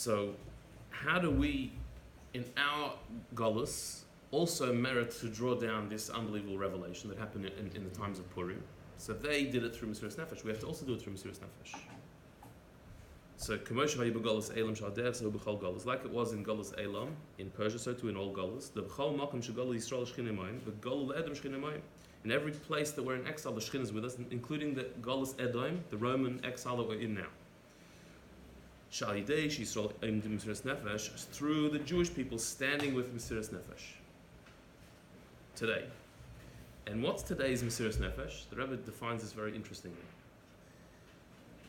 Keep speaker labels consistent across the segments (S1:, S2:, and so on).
S1: So, how do we, in our Golus, also merit to draw down this unbelievable revelation that happened in the times of Purim? So they did it through mesirus nefesh. We have to also do it through mesirus nefesh. So, like it was in Golus Elam in Persia, so too in all Golus. In every place that we're in exile, the Shekhinah is with us, including the Golus Edom, the Roman exile that we're in now. Through the Jewish people standing with mesirus nefesh today. And what's today's mesirus nefesh? The Rebbe defines this very interestingly.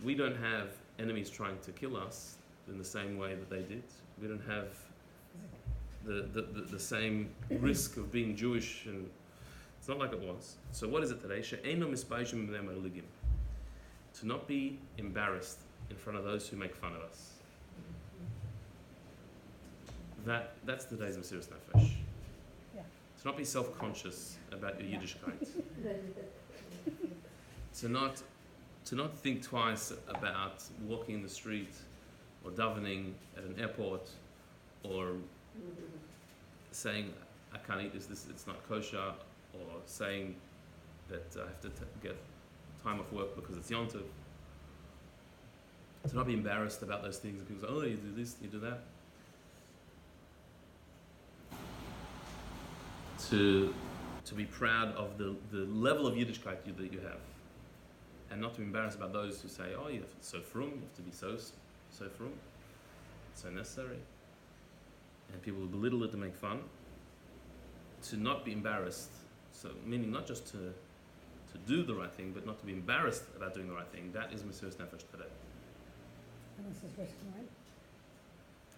S1: We don't have enemies trying to kill us in the same way that they did. We don't have the same risk of being Jewish, and it's not like it was. So what is it today? To not be embarrassed in front of those who make fun of us. That's today's mesirus nefesh.
S2: Yeah.
S1: To not be self-conscious about your Yiddishkeit. To not think twice about walking in the street or davening at an airport or saying, I can't eat this, it's not kosher, or saying that I have to get time off work because it's Yom Tov. To not be embarrassed about those things, and people say, oh, you do this, you do that. To be proud of the level of Yiddishkeit that you have, and not to be embarrassed about those who say, oh, you have to be so frum, you have to be so frum, so necessary, and people will belittle it to make fun. To not be embarrassed, so meaning not just to do the right thing, but not to be embarrassed about doing the right thing. That is mesirus nefesh today.
S2: And this is written, right?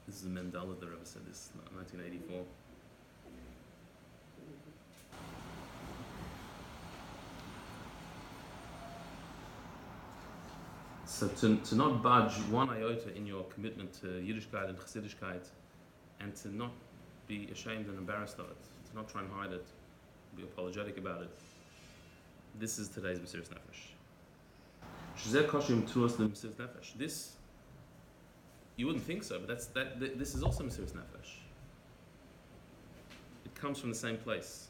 S1: This is the Mandala, the Rebbe said this, 1984. So to not budge one iota in your commitment to Yiddishkeit and Chassidishkeit, and to not be ashamed and embarrassed of it, to not try and hide it, be apologetic about it. This is today's mesirus nefesh. This, you wouldn't think so, but this is also mesirus nefesh. It comes from the same place.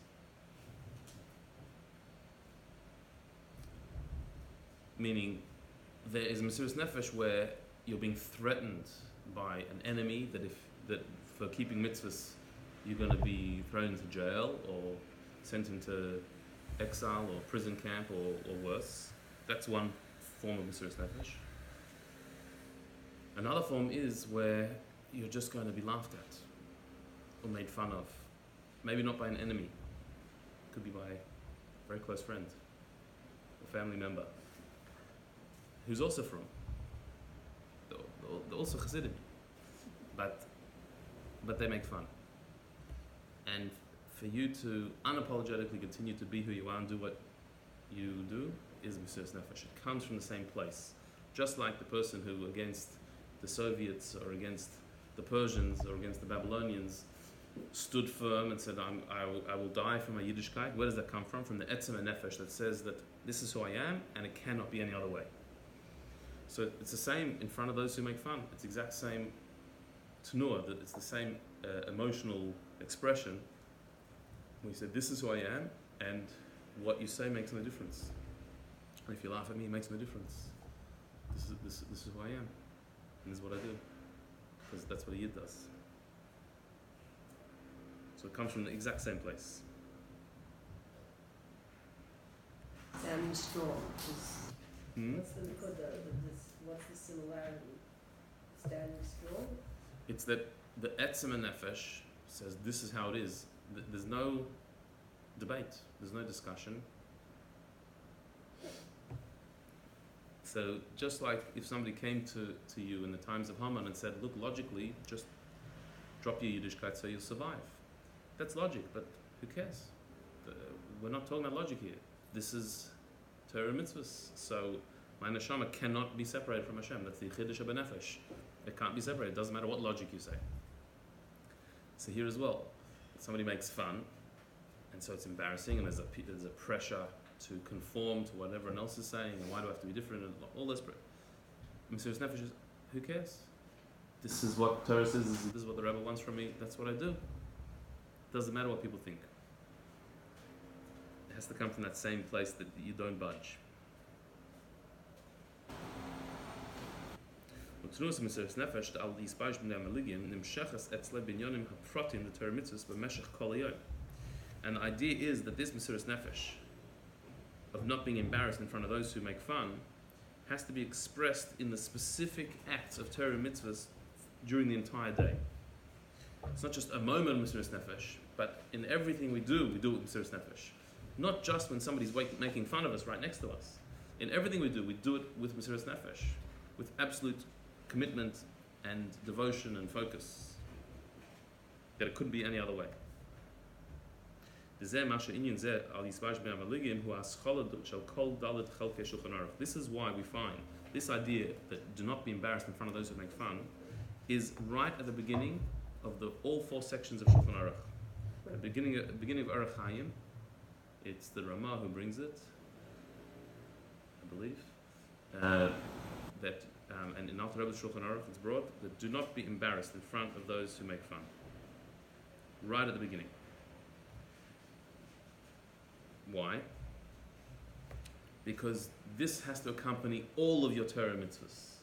S1: Meaning, there is mesirus nefesh where you're being threatened by an enemy that for keeping mitzvahs you're going to be thrown into jail or sent into exile or prison camp or worse. That's one form of mesirus nefesh. Another form is where you're just going to be laughed at or made fun of. Maybe not by an enemy. It could be by a very close friend or family member who's also from. They're also Chassidim. But they make fun. And for you to unapologetically continue to be who you are and do what you do is mesirus nefesh. It comes from the same place. Just like the person who against the Soviets or against the Persians or against the Babylonians stood firm and said, I will die for my Yiddishkeit. Where does that come from? From the etzem nefesh that says that this is who I am and it cannot be any other way. So it's the same in front of those who make fun. It's the exact same tenor, that it's the same emotional expression. We said, this is who I am, and what you say makes no difference. And if you laugh at me, it makes no difference. This is who I am, and this is what I do, because that's what a Yid does. So it comes from the exact same place.
S3: Standing strong. What's the similarity? Standing strong?
S1: It's that the etzem nefesh says this is how it is. There's no debate. There's no discussion. So just like if somebody came to you in the times of Haman and said, look, logically, just drop your Yiddishkeit so you'll survive. That's logic, but who cares? We're not talking about logic here. This is Torah mitzvahs. So my neshama cannot be separated from Hashem. That's the chiddush of nefesh. It can't be separated. It doesn't matter what logic you say. So here as well, somebody makes fun, and so it's embarrassing, and there's a pressure to conform to what everyone else is saying, and why do I have to be different, and all this. Mesirus nefesh is, who cares? this is what Torah says, this is what the Rebbe wants from me, that's what I do. Doesn't matter what people think. It has to come from that same place that you don't budge. The and the idea is that this mesirus nefesh of not being embarrassed in front of those who make fun has to be expressed in the specific acts of Torah mitzvahs during the entire day. It's not just a moment of mesirus nefesh, but in everything we do it with mesirus nefesh. Not just when somebody's making fun of us right next to us. In everything we do it with mesirus nefesh, with absolute commitment and devotion and focus. That it couldn't be any other way. This is why we find this idea that do not be embarrassed in front of those who make fun is right at the beginning of all 4 sections of Shulchan Aruch. At the beginning of Aruch Chaim, it's the Ramah who brings it, I believe. And in Alter Rebbe's Shulchan Aruch it's brought that do not be embarrassed in front of those who make fun. Right at the beginning. Why? Because this has to accompany all of your Torah mitzvahs.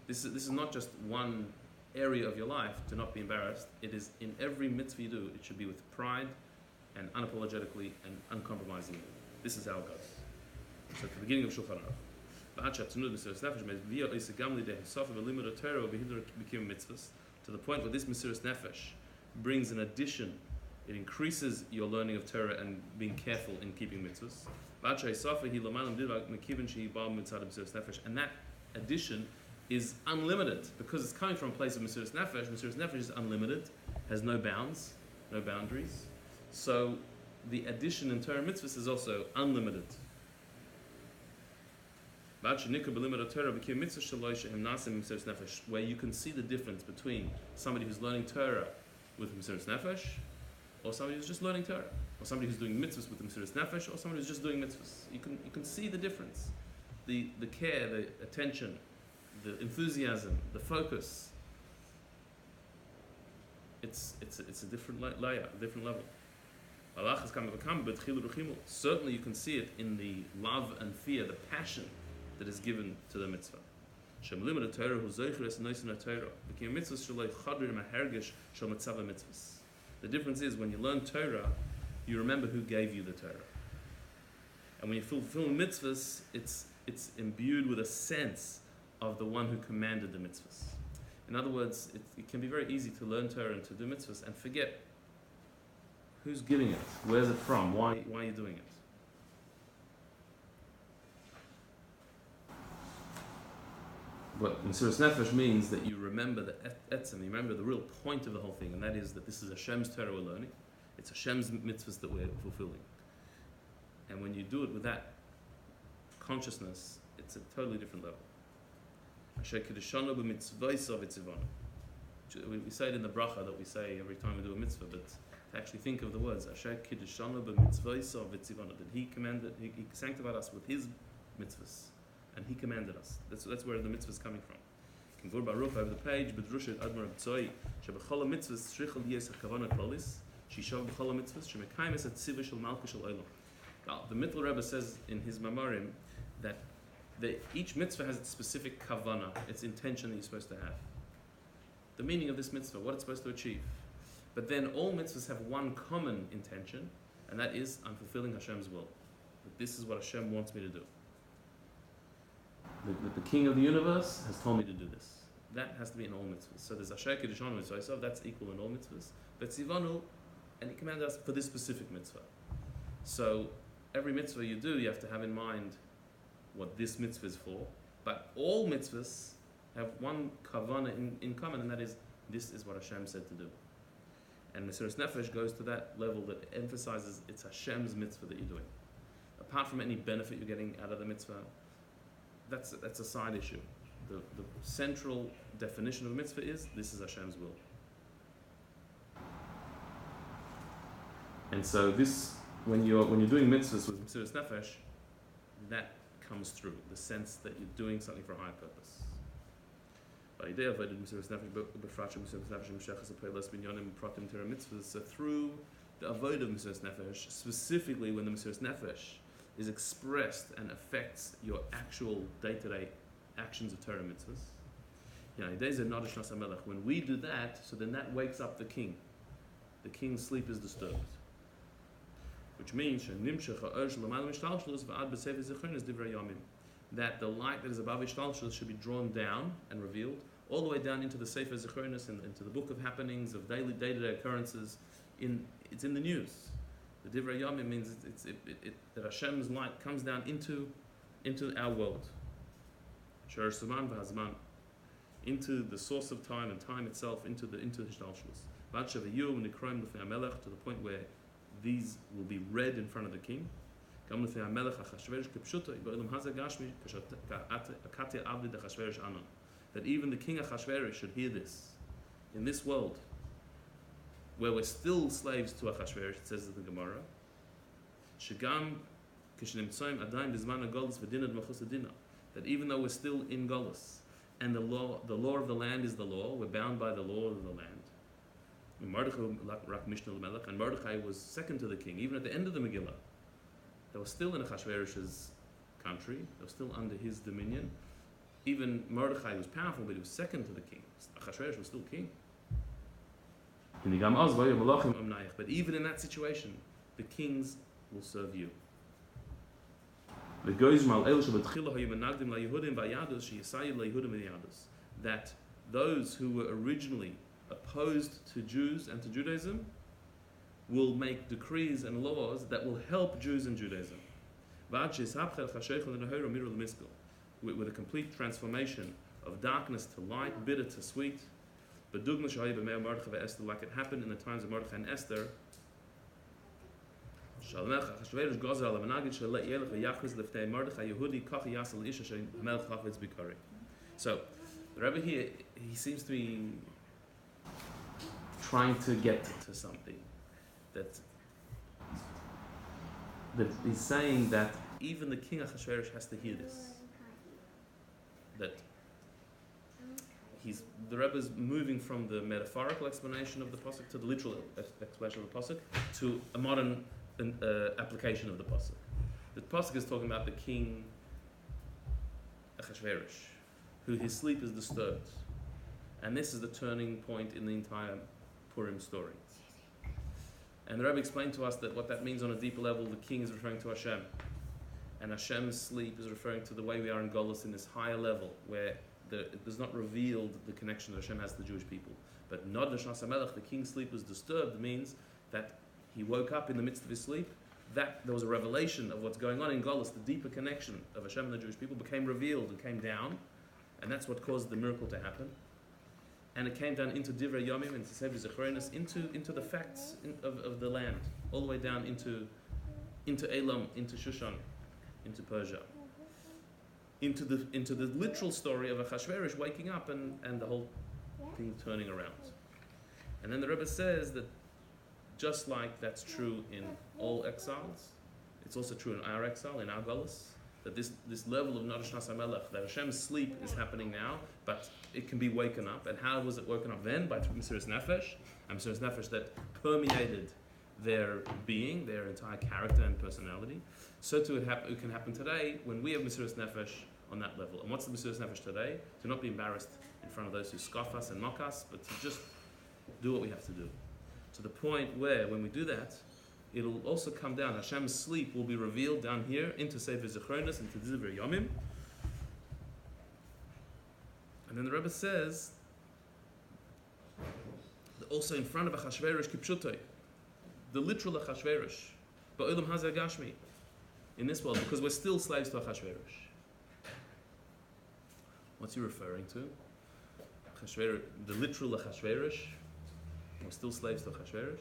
S1: This is not just one area of your life, do not be embarrassed. It is in every mitzvah you do, it should be with pride and unapologetically and uncompromisingly. This is how it goes. So at the beginning of Shulchan Aruch. To the point where this mesirus nefesh brings an addition, it increases your learning of Torah and being careful in keeping mitzvahs. And that addition is unlimited because it's coming from a place of mesirus nefesh. Mesirus nefesh is unlimited, has no bounds, no boundaries. So the addition in Torah mitzvahs is also unlimited. Where you can see the difference between somebody who's learning Torah with mesirus nefesh, or somebody who's just learning Torah, or somebody who's doing mitzvahs with mesirus nefesh, or somebody who's just doing mitzvahs. You can see the difference, the care, the attention, the enthusiasm, the focus. It's a different layer, a different level. Certainly, you can see it in the love and fear, the passion that is given to the mitzvah. The difference is when you learn Torah, you remember who gave you the Torah. And when you fulfill mitzvahs, it's imbued with a sense of the one who commanded the mitzvahs. In other words, it can be very easy to learn Torah and to do mitzvahs and forget who's giving it, where's it from, why are you doing it. But mesirus nefesh means that you remember the etzem, you remember the real point of the whole thing, and that is that this is Hashem's Torah we're learning. It's Hashem's mitzvahs that we're fulfilling. And when you do it with that consciousness, it's a totally different level. We say it in the bracha that we say every time we do a mitzvah, but to actually think of the words, that He commanded, He sanctified us with His mitzvahs. And He commanded us. That's where the mitzvah is coming from. You can go Baruch over the page, B'drusha Admar B'tzoi, Shebechol HaMitzvahs Tzrichel Yes HaKavana Klolis, Shishav B'chol HaMitzvahs, Shemekayim Es HaTziva Shel Malka Shel Olam. Now, the Mittel Rebbe says in his Maamarim that each mitzvah has its specific kavana, its intention that you're supposed to have. The meaning of this mitzvah, what it's supposed to achieve. But then all mitzvahs have one common intention, and that is, I'm fulfilling Hashem's will. That this is what Hashem wants me to do. The King of the universe has told me to do this. That has to be in all mitzvahs. So there's Asher Kiddushanu Mitzvah, that's equal in all mitzvahs. But Tzivanu, and He commanded us for this specific mitzvah. So every mitzvah you do, you have to have in mind what this mitzvah is for. But all mitzvahs have one kavanah in common, and that is, this is what Hashem said to do. And mesirus nefesh goes to that level that emphasizes it's Hashem's mitzvah that you're doing. Apart from any benefit you're getting out of the mitzvah, that's a side issue. The central definition of a mitzvah is, this is Hashem's will. And so this, when you're doing mitzvahs with mesirus nefesh, that comes through, the sense that you're doing something for a higher purpose. So through the avodah of mesirus nefesh, specifically when the mesirus nefesh is expressed and affects your actual day-to-day actions of Torah mitzvahs. When we do that, so then that wakes up the king. The king's sleep is disturbed. Which means that the light that is above Ishtalshus should be drawn down and revealed, all the way down into the Sefer Zechronos and into the book of happenings, of day-to-day occurrences. It's in the news. The Divrei Yomim means that Hashem's light comes down into our world. Shor Suman v'Hazman, into the source of time and time itself, into Ishtalshus. To the point where these will be read in front of the king. That even the king of Achashverosh should hear this. In this world, where we're still slaves to Achashverosh, it says in the Gemara, that even though we're still in Golus, and the law of the land is the law, we're bound by the law of the land. And Mordechai was second to the king, even at the end of the Megillah. They were still in Achashverosh's country, they were still under his dominion. Even Mordechai was powerful, but he was second to the king. Achashverosh was still king. But even in that situation, the kings will serve you. That those who were originally opposed to Jews and to Judaism will make decrees and laws that will help Jews and Judaism. With a complete transformation of darkness to light, bitter to sweet. Like it happened in the times of Mordechai and Esther. So the Rebbe here, he seems to be trying to get to something. That he's saying that even the king of Achashverosh has to hear this. That the Rebbe is moving from the metaphorical explanation of the pasuk to the literal explanation of the pasuk to a modern application of the pasuk. The pasuk is talking about the king Achashverosh, who his sleep is disturbed, and this is the turning point in the entire Purim story. And the Rebbe explained to us that what that means on a deeper level, the king is referring to Hashem, and Hashem's sleep is referring to the way we are in Golus in this higher level, where it does not reveal the connection that Hashem has to the Jewish people. But Nod Nashnas HaMelech, the king's sleep was disturbed, means that he woke up in the midst of his sleep, that there was a revelation of what's going on in Golus, the deeper connection of Hashem and the Jewish people became revealed and came down, and that's what caused the miracle to happen. And it came down into Divrei Yomim, into Sefer Zechronos, into the facts of the land, all the way down into Elam, into Shushan, into Persia. Into the literal story of Achashverosh waking up and the whole thing turning around. And then the Rebbe says that just like that's true in all exiles, it's also true in our exile, in our Golus, that this level of Nod Nashnas HaMelech, that Hashem's sleep is happening now, but it can be waken up. And how was it woken up then? By mesirus nefesh, and mesirus nefesh that permeated their being, their entire character and personality. So too it can happen today when we have mesirus nefesh on that level. And what's the mesirus nefesh today? To not be embarrassed in front of those who scoff us and mock us, but to just do what we have to do. To the point where, when we do that, it'll also come down. Hashem's sleep will be revealed down here into Sefer Zechronos, into Divrei Yomim. And then the Rebbe says, that also in front of Achashverosh Kipshutai, the literal Achashverosh, Ba'olam Hazeh Gashmi, in this world, because we're still slaves to Achashverosh. What's he referring to? The literal Achashverosh. We're still slaves to Achashverosh.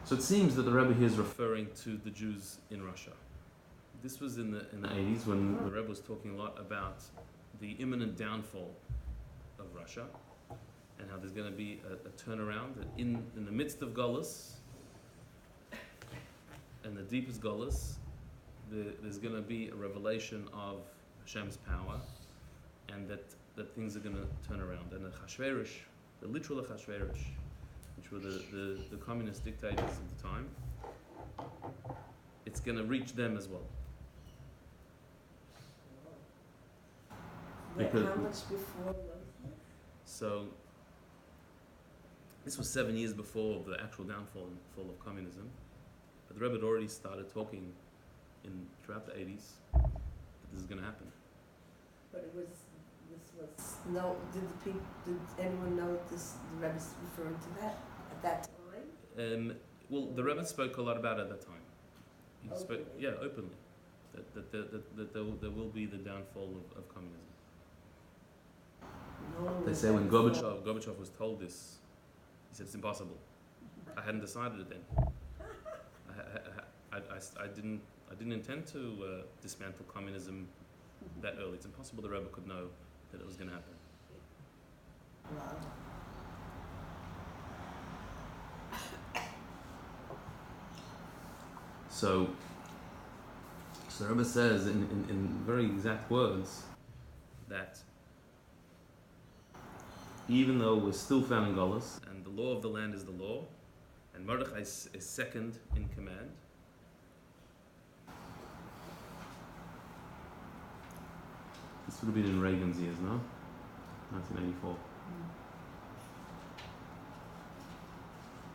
S1: So it seems that the Rebbe here is referring to the Jews in Russia. This was in the 80s when the Rebbe was talking a lot about the imminent downfall of Russia and how there's going to be a turnaround. That in the midst of Golus, and the deepest Golus, there's going to be a revelation of Hashem's power, and that things are going to turn around. And the Achashverosh, the literal Achashverosh, which were the communist dictators of the time, it's going to reach them as well.
S3: How much before was this?
S1: So this was 7 years before the actual downfall and fall of communism, but the Rebbe had already started talking throughout the 80s that this is going to happen.
S3: But did anyone know that the Rebbe's referring to that at that time?
S1: Well, the Rebbe spoke a lot about it at that time. He spoke,
S3: Openly?
S1: openly, that there will be the downfall of communism. They say when Gorbachev was told this, he said it's impossible. I hadn't decided it then. I didn't intend to dismantle communism that early. It's impossible the Rebbe could know that it was going to happen.
S3: Wow.
S1: So the Rebbe says in very exact words that even though we're still found in Golus and the law of the land is the law, and Mordechai is second in command, this would have been in Reagan's years, no? 1984.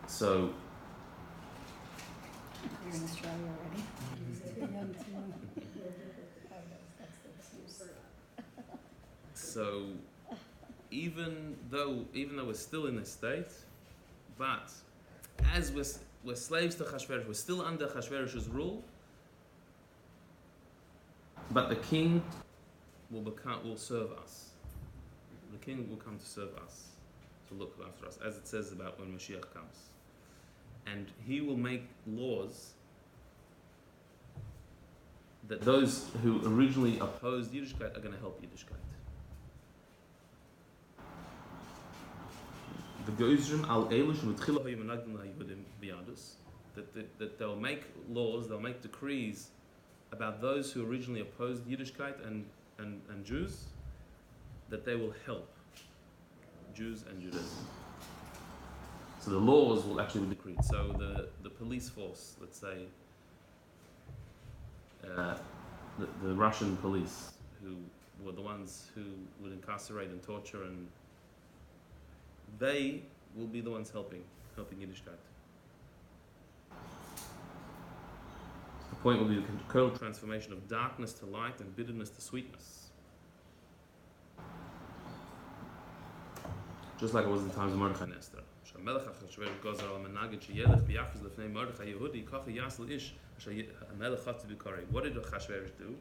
S1: So
S2: You're in Australia already. Too young to know. That's the excuse.
S1: So even though we're still in this state, but as we're slaves to Achashverosh, we're still under Achashverosh's rule, but the king will serve us. The king will come to serve us, to look after us, as it says about when Mashiach comes. And he will make laws that those who originally opposed Yiddishkeit are going to help Yiddishkeit. The Geizrim al Eilush v'tchila hayim menagdim laYihudim biyadus, that they'll make laws, they'll make decrees about those who originally opposed Yiddishkeit and Jews, that they will help Jews and Judaism. So the laws will actually be decreed. So the police force, let's say, the Russian police, who were the ones who would incarcerate and torture, and they will be the ones helping Yiddishkeit. The point will be the total transformation of darkness to light and bitterness to sweetness. Just like it was in the times of Mordechai and Esther. What did Achashverosh do?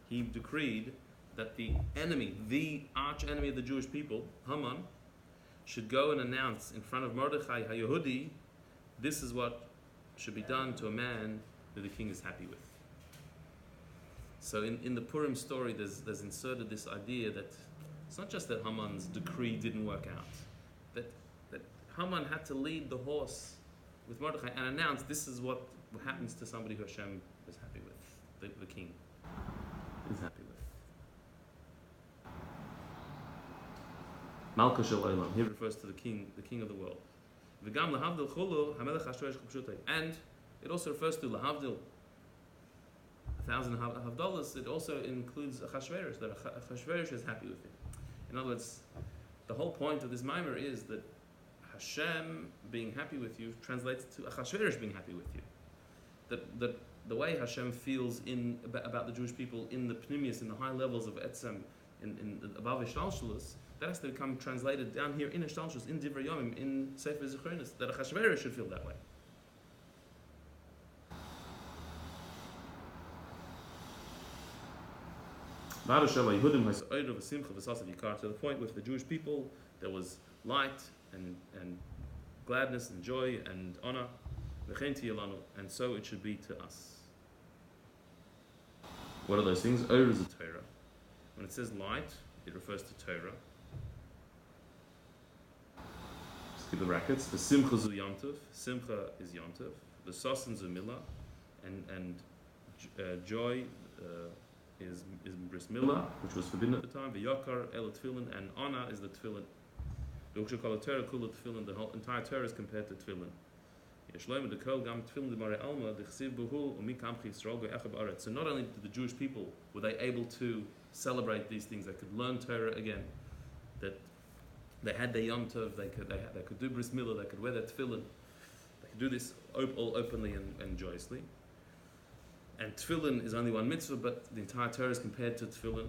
S1: He decreed that the enemy, the arch enemy of the Jewish people, Haman, should go and announce in front of Mordechai HaYehudi, this is what should be done to a man who the king is happy with. So in the Purim story, there's inserted this idea that it's not just that Haman's decree didn't work out, that Haman had to lead the horse with Mordechai and announce this is what happens to somebody who Hashem is happy with, the king is happy with. Malka shel Olam, he refers to the king of the world. V'gam lahavdil chulu hamelech Achashverosh ch'pshutei, and it also refers to lahavdil, 1,000 havdalas. It also includes Achashverosh, that Achashverosh is happy with it. In other words, the whole point of this Maamar is that Hashem being happy with you translates to Achashverosh being happy with you. That the way Hashem feels about the Jewish people in the pnimius, in the high levels of etzem, in above Ishtalshalus, that has to become translated down here in Ishtalshalus, in Divrei Yomim, in Sefer Zichronos, that Achashverosh should feel that way. To the point with the Jewish people, there was light and gladness and joy and honor, and so it should be to us. What are those things? Or is a Torah. When it says light, it refers to Torah. Just give the brackets. The Simcha zu Yomtov. Simcha is Yomtov. The Sosan zu Milah, and joy is bris milah, which was forbidden at the time. V'yakar el tefillin, and honor is the tefillin. The Torah kula tefillin. The whole entire Torah is compared to tefillin. Yeshloim the kol gam tefillin d'marei alma d'chsiv b'hu u'mi kamchi Yisrael go'echad ba'aretz. So not only did the Jewish people were they able to celebrate these things, they could learn Torah again, that they had their Yom Tov, they could do bris milah, they could wear their tefillin, they could do this all openly and joyously. And tefillin is only one mitzvah, but the entire Torah is compared to tefillin.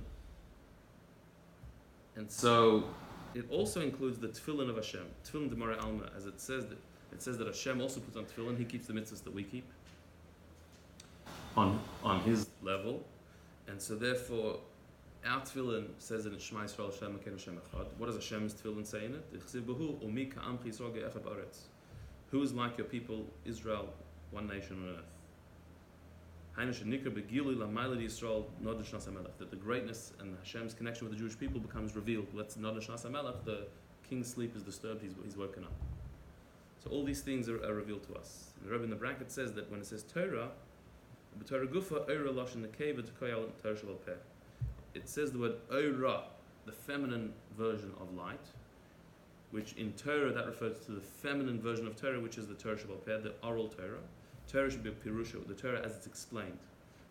S1: And so it also includes the tefillin of Hashem, tefillin d'marei alma, as it says that Hashem also puts on tefillin. He keeps the mitzvahs that we keep on His level, and so therefore our tefillin says in Shema Yisrael Hashem Elokeinu Hashem Echad. What does Hashem's tefillin say in it? D'chsiv b'hu u'mi ka'amchi Yisrael go'echad ba'aretz. Who is like your people, Israel, one nation on earth? That the greatness and Hashem's connection with the Jewish people becomes revealed. The king's sleep is disturbed, he's woken up. So all these things are revealed to us. And the Rebbe in the bracket says that when it says Torah, it says the word Oira, the feminine version of light, which in Torah that refers to the feminine version of Torah, which is the Torah Shabbat Peh, the oral Torah. Torah should be Pirusha, the Torah as it's explained,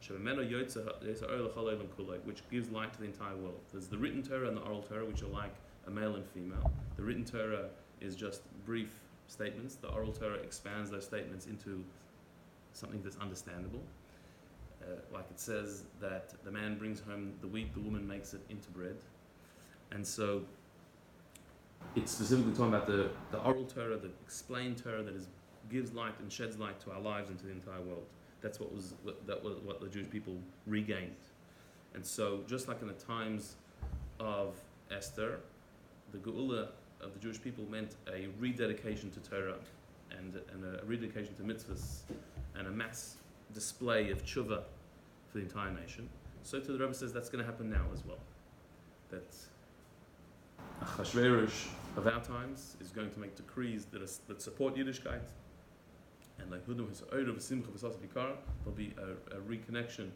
S1: which gives light to the entire world. There's the written Torah and the oral Torah, which are like a male and female. The written Torah is just brief statements. The oral Torah expands those statements into something that's understandable. Like it says that the man brings home the wheat, the woman makes it into bread. And so it's specifically talking about the oral Torah, the explained Torah that gives light and sheds light to our lives and to the entire world. That's what the Jewish people regained. And so just like in the times of Esther, the Geula of the Jewish people meant a rededication to Torah and a rededication to mitzvahs and a mass display of tshuva for the entire nation. So to the Rebbe says that's going to happen now as well. That Achashverosh of our times is going to make decrees that support Yiddishkeit, and like there'll be a reconnection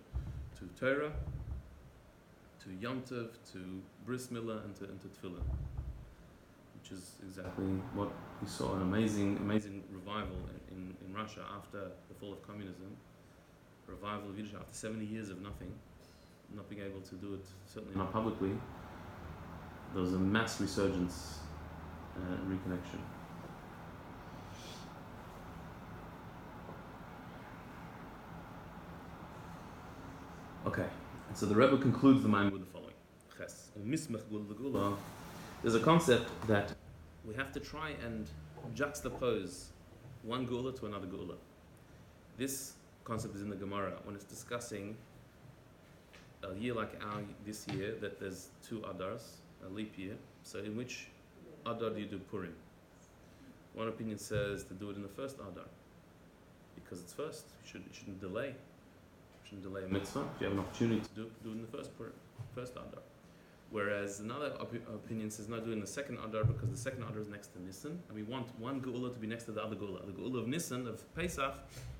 S1: to Torah, to Yom Tov, to Bris Milah, and to Tefillah, which is exactly what we saw, an amazing revival in Russia after the fall of communism. Revival of Yiddish after 70 years of not being able to do it, certainly not publicly. There was a mass resurgence and reconnection. Okay, and so the Rebbe concludes the Maamar with the following. There's a concept that we have to try and juxtapose one Geula to another Geula. This concept is in the Gemara when it's discussing a year like this year, that there's 2 Adars, a leap year. So in which Adar do you do Purim? One opinion says to do it in the first Adar, because it's first. You shouldn't delay. You shouldn't delay a mitzvah. If you have an opportunity to do it in the first Adar. Whereas another opinion says no, do it in the second Adar, because the second Adar is next to Nisan, and we want one Geula to be next to the other Geula. The Geula of Nisan, of Pesach,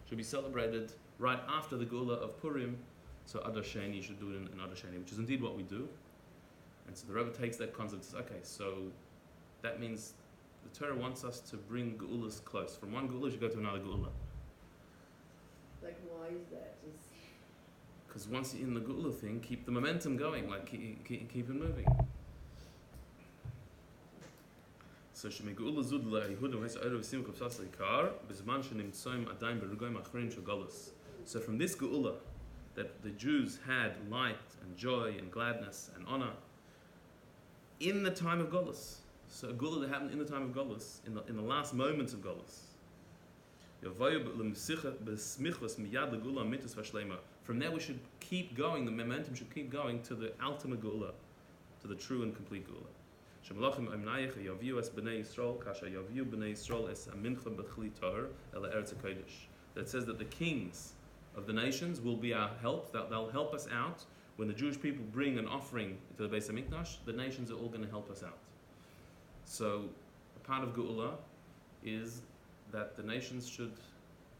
S1: should be celebrated right after the Geula of Purim. So Adar Sheni, you should do it in Adar Sheni, which is indeed what we do. And so the Rebbe takes that concept and says, okay, so that means the Torah wants us to bring Geulas close. From one Geula, you go to another Geula.
S3: Like, why is that?
S1: Because once you're in the Geula thing, keep the momentum going, like keep it moving. So Shemei Geula Zud LeYehuda V'Yis Erev Simcha V'Sas L'Ikar B'Zman Shenimtzoim Adayin B'Regoyim Achrin Shel Galus. So from this Geula, that the Jews had light and joy and gladness and honor in the time of Galus. So a Geula that happened in the time of Galus, in the last moments of Galus. From there we should keep going, the momentum should keep going to the ultimate Geula, to the true and complete Geula. That says that the kings of the nations will be our help, that they'll help us out. When the Jewish people bring an offering to the Beis HaMikdash, the nations are all going to help us out. So a part of Geula is that the nations should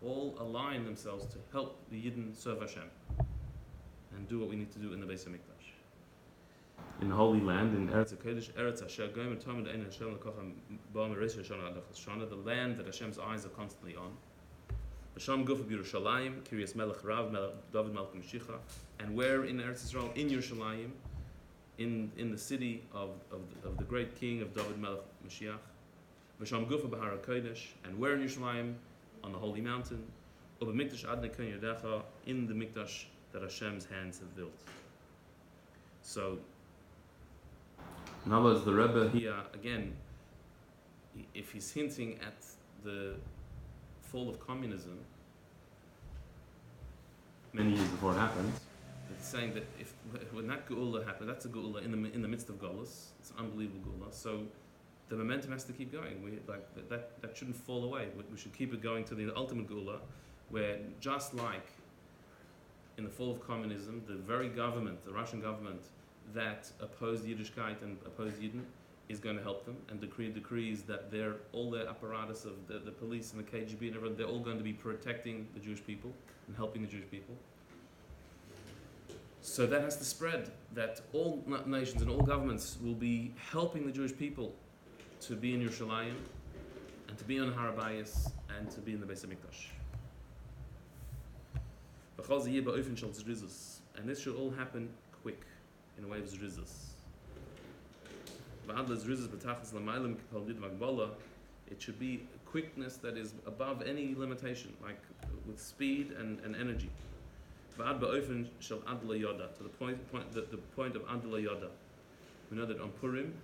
S1: all align themselves to help the Yidden serve Hashem. and do what we need to do in the Beis HaMikdash. In the Holy Land, in Eretz HaKodesh, Eretz Asher Goyim Tamid Ein Hashem L'Kocham Ba'am Eretz Shana Ad Shana, the land that Hashem's eyes are constantly on. V'sham Guf Yerushalayim, Kiryas Melech Rav, David Melech Mashiach, and where in Eretz Yisrael, in Yerushalayim, in the city of the great king of David Melech Mashiach. V'sham Guf B'Har HaKodesh, and where in Yerushalayim, on the holy mountain. Mikdash Adnei Kon Yodecha, in the Mikdash that Hashem's hands have built. So, in other words, the Rebbe here, again, if he's hinting at the fall of communism many years before it happened, he's saying that when that Geula happened, that's a Geula in the midst of Golas, it's an unbelievable Geula, so the momentum has to keep going. That shouldn't fall away. We should keep it going to the ultimate Geula, where just like in the fall of communism, the very government, the Russian government, that opposed Yiddishkeit and opposed Yidden is going to help them and decrees that all their apparatus of the police and the KGB and everyone, they're all going to be protecting the Jewish people and helping the Jewish people. So that has to spread, that all nations and all governments will be helping the Jewish people to be in Yerushalayim and to be on Har HaBayis and to be in the Beis HaMikdash. And this should all happen quick, in a way of zrizus. It should be a quickness that is above any limitation, like with speed and energy. To the point of ad yoda. We know that on Purim,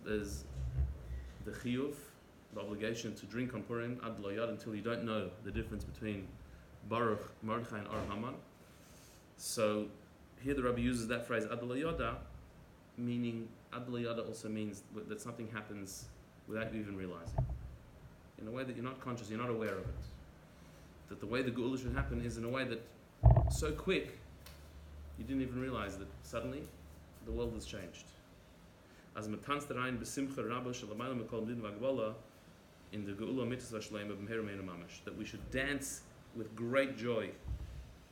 S1: there's the chiyuv, the obligation to drink on Purim, ad yoda, until you don't know the difference between Baruch, Mordechai, and Ar Haman. So here the Rabbi uses that phrase ad yoda, meaning ad yoda also means that something happens without you even realizing, in a way that you're not conscious, you're not aware of it. That the way the Geula should happen is in a way that so quick you didn't even realize that suddenly the world has changed. As metanz rein besimcha rabba shalamayla mekol din vagbola in the Geula mitzvah shleima b'mher meinu mamash, that we should dance with great joy,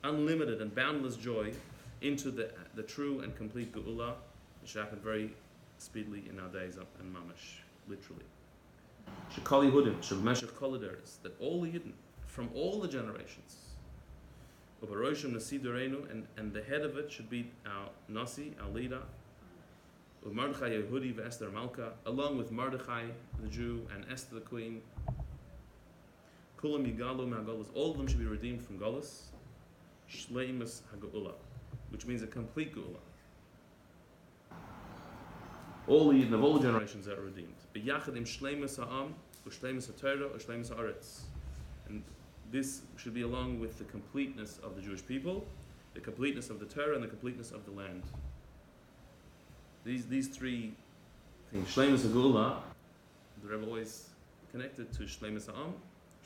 S1: unlimited and boundless joy, into the true and complete Geula, which should happen very speedily in our days and mamash, literally. Shekali Hudim, Shebmeshech Koladeris, that all the Yidden, from all the generations, Ubaroshim Nasi Dorenu, and the head of it should be our Nasi, our leader, Mordechai Yehudi ve'Esther Malka, along with Mordechai the Jew and Esther the queen. Kulam Yigalu Ma'Golas, all of them should be redeemed from Golas. Shleimus HaGeula, which means a complete Geula. All the Yidden of all generations are redeemed. B'yachad im Shleimus Ha'am, u'Shleimus HaTorah, u'Shleimus HaAretz. And this should be along with the completeness of the Jewish people, the completeness of the Torah, and the completeness of the land. These three things, Shleimus HaGeula, the Rebbe always connected to Shleimus Ha'am,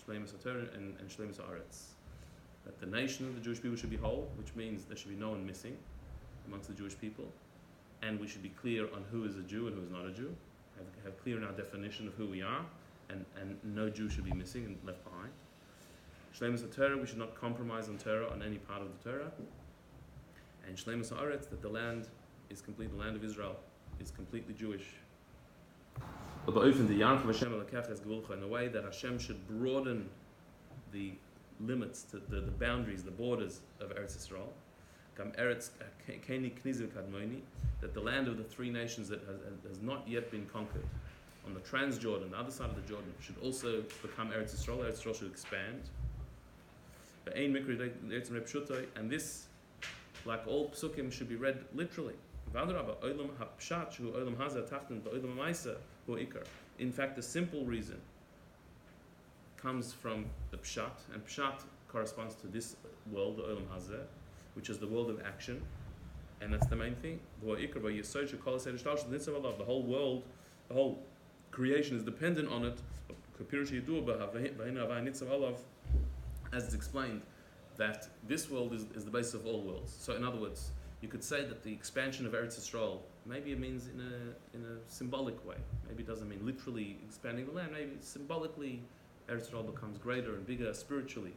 S1: Shleimus HaTorah, and Shleimus HaAretz. That the nation of the Jewish people should be whole, which means there should be no one missing amongst the Jewish people, and we should be clear on who is a Jew and who is not a Jew, have clear in our definition of who we are, and no Jew should be missing and left behind. Shleimus HaTorah, we should not compromise on Torah, on any part of the Torah. And Shleimus HaAretz, that the land is complete, the land of Israel is completely Jewish. In a way that Hashem should broaden the limits, to the boundaries, the borders of Eretz Yisrael. That the land of the three nations that has not yet been conquered, on the Transjordan, the other side of the Jordan, should also become Eretz Yisrael. Eretz Yisrael should expand. And this, like all psukim, should be read literally. In fact, the simple reason comes from the pshat, and pshat corresponds to this world, the olam hazeh, which is the world of action, and that's the main thing. The whole world, the whole creation is dependent on it. As it's explained, that this world is the basis of all worlds. So in other words, you could say that the expansion of Eretz Yisrael, maybe it means in a symbolic way. Maybe it doesn't mean literally expanding the land. Maybe symbolically Eretz Yisrael becomes greater and bigger spiritually.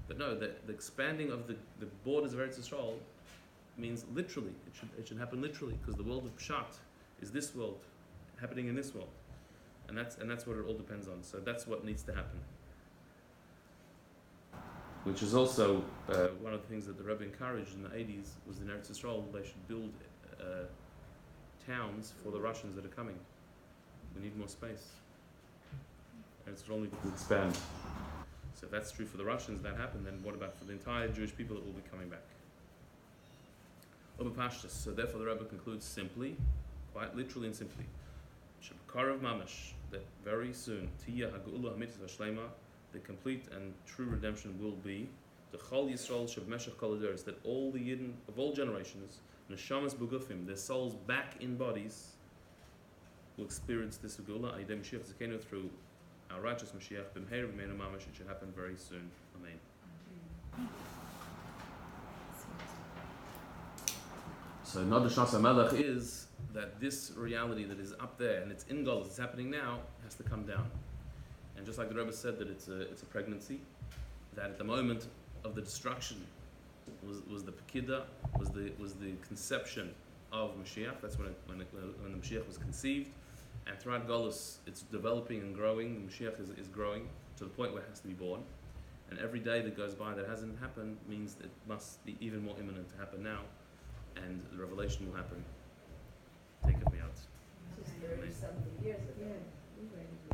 S1: But no, the expanding of the borders of Eretz Yisrael means literally. It should happen literally, because the world of Pshat is this world, happening in this world. And that's what it all depends on. So that's what needs to happen. Which is also one of the things that the Rebbe encouraged in the 80s was in Eretz Yisrael, they should build towns for the Russians that are coming. We need more space. Eretz Yisrael needs to expand. So if that's true for the Russians, that happened, then what about for the entire Jewish people that will be coming back? So therefore the Rebbe concludes simply, quite literally and simply, Shebekarav Mamash, that very soon, Tiyah HaGeula HaMitzvah Shlema, the complete and true redemption will be the Chol Yisrael Shebmeshach Kol Hadoros, that all the Yidden of all generations, Neshamas B'Gufim, their souls back in bodies, will experience this Geula Ayidei Mashiach Zikenu through our righteous Mashiach B'Mheir B'Meinu Mamash. It should happen very soon. Amen. So Nod Shas HaMelech is that this reality that is up there and it's in Golus, it's happening now, has to come down. And just like the Rebbe said that it's a pregnancy, that at the moment of the destruction was the Pekida, was the conception of Mashiach. That's when the Mashiach was conceived. And throughout Golus, it's developing and growing. The Mashiach is growing to the point where it has to be born. And every day that goes by that hasn't happened means that it must be even more imminent to happen now. And the revelation will happen. Take it me out.
S3: Just 30-something years ago.
S2: Yeah.